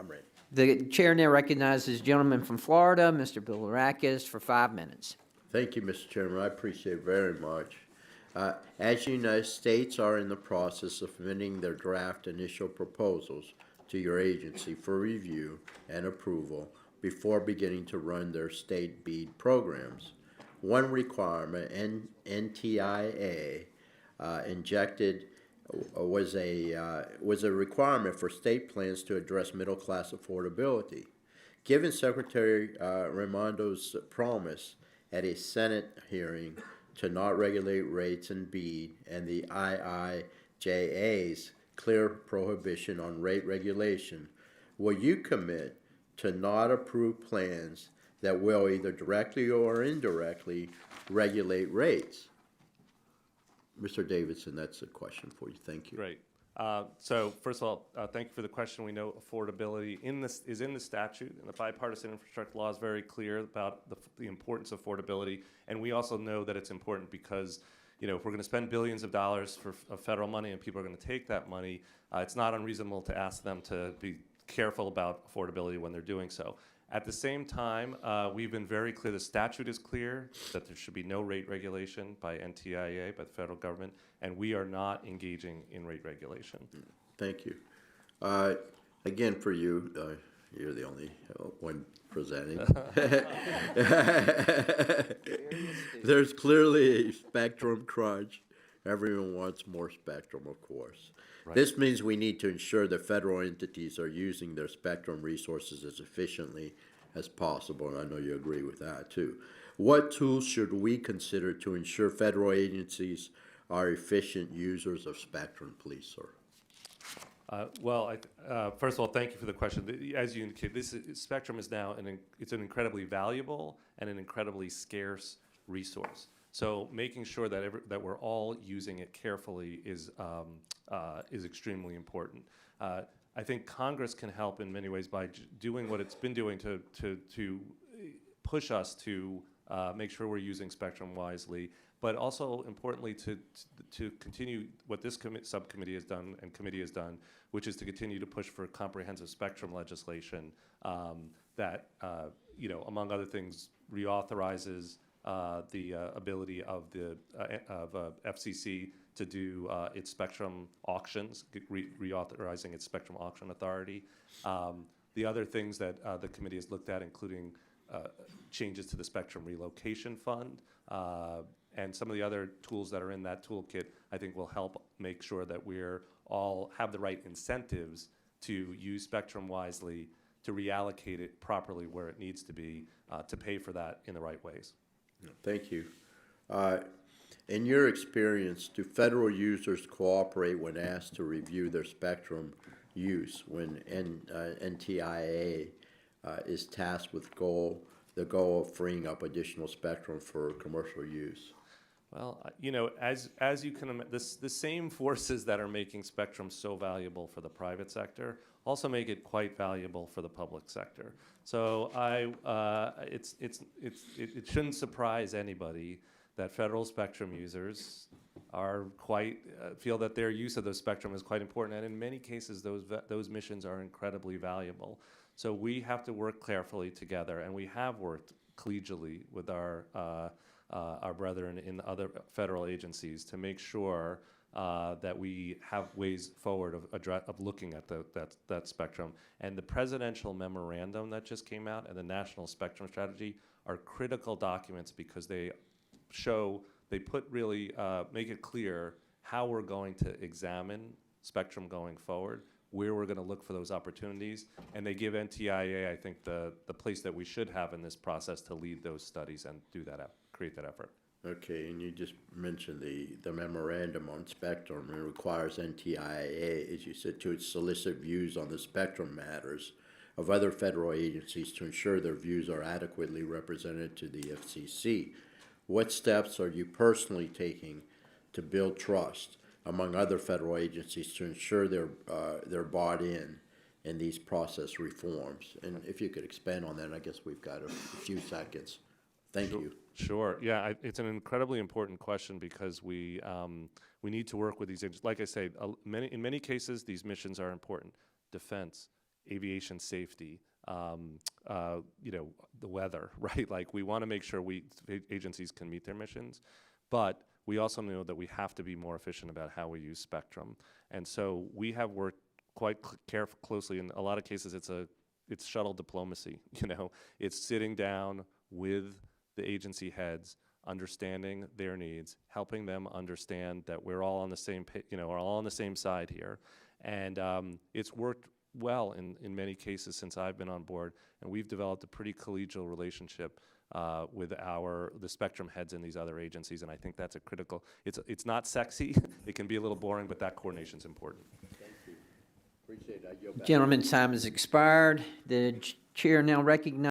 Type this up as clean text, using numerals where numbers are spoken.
I'm ready. The chair now recognizes the gentleman from Florida, Mr. Bilirakis, for 5 minutes. Thank you, Mr. Chairman. I appreciate it very much. As you know, states are in the process of submitting their draft initial proposals to your agency for review and approval before beginning to run their state BEAD programs. One requirement, NTIA, injected was a requirement for state plans to address middle class affordability. Given Secretary Raimondo's promise at a Senate hearing to not regulate rates in BEAD and the IIJA's clear prohibition on rate regulation, will you commit to not approve plans that will either directly or indirectly regulate rates? Mr. Davidson, that's a question for you. Thank you. Great. So first of all, thank you for the question. We know affordability is in the statute, and the bipartisan infrastructure law is very clear about the importance of affordability. And we also know that it's important because, if we're going to spend billions of dollars of federal money and people are going to take that money, it's not unreasonable to ask them to be careful about affordability when they're doing so. At the same time, we've been very clear, the statute is clear that there should be no rate regulation by NTIA, by the federal government, and we are not engaging in rate regulation. Thank you. Again, for you, you're the only one presenting. There's clearly a spectrum crunch. Everyone wants more spectrum, of course. Right. This means we need to ensure that federal entities are using their spectrum resources as efficiently as possible, and I know you agree with that too. What tools should we consider to ensure federal agencies are efficient users of spectrum, please, sir? First of all, thank you for the question. As you indicate, spectrum is now it's an incredibly valuable and an incredibly scarce resource. So making sure that we're all using it carefully is extremely important. I think Congress can help in many ways by doing what it's been doing to push us to make sure we're using spectrum wisely, but also importantly to continue what this subcommittee has done and committee has done, which is to continue to push for comprehensive spectrum legislation that among other things reauthorizes the ability of the FCC to do its spectrum auctions, reauthorizing its spectrum auction authority. The other things that the committee has looked at, including changes to the Spectrum Relocation Fund, and some of the other tools that are in that toolkit, I think will help make sure that we're all have the right incentives to use spectrum wisely, to reallocate it properly where it needs to be, to pay for that in the right ways. Thank you. In your experience, do federal users cooperate when asked to review their spectrum use when NTIA is tasked with the goal of freeing up additional spectrum for commercial use? Well, as you can imagine, the same forces that are making spectrum so valuable for the private sector also make it quite valuable for the public sector. So it shouldn't surprise anybody that federal spectrum users are feel that their use of the spectrum is quite important, and in many cases those missions are incredibly valuable. So we have to work carefully together, and we have worked collegially with our brethren in other federal agencies to make sure that we have ways forward of looking at that spectrum. And the presidential memorandum that just came out and the National Spectrum Strategy are critical documents because they make it clear how we're going to examine spectrum going forward, where we're going to look for those opportunities, and they give NTIA, I think, the place that we should have in this process to lead those studies and do that, create that effort. Okay, and you just mentioned the memorandum on spectrum. It requires NTIA, as you said, to solicit views on the spectrum matters of other federal agencies to ensure their views are adequately represented to the FCC. What steps are you personally taking to build trust among other federal agencies to ensure they're bought in these process reforms? And if you could expand on that, I guess we've got a few seconds. Thank you. Sure. Yeah, it's an incredibly important question because we need to work with these agencies. Like I say, in many cases, these missions are important. Defense, aviation safety, the weather, right? Like, we want to make sure agencies can meet their missions, but we also know that we have to be more efficient about how we use spectrum. And so we have worked quite closely. In a lot of cases, it's shuttle diplomacy. It's sitting down with the agency heads, understanding their needs, helping them understand that we're all on the same, we're all on the same side here. And it's worked well in many cases since I've been on board, and we've developed a pretty collegial relationship with the spectrum heads in these other agencies, and I think that's a critical. It's not sexy. It can be a little boring, but that coordination's important. Thank you. Appreciate it. I yield back. Gentleman's time has expired. The chair now recognizes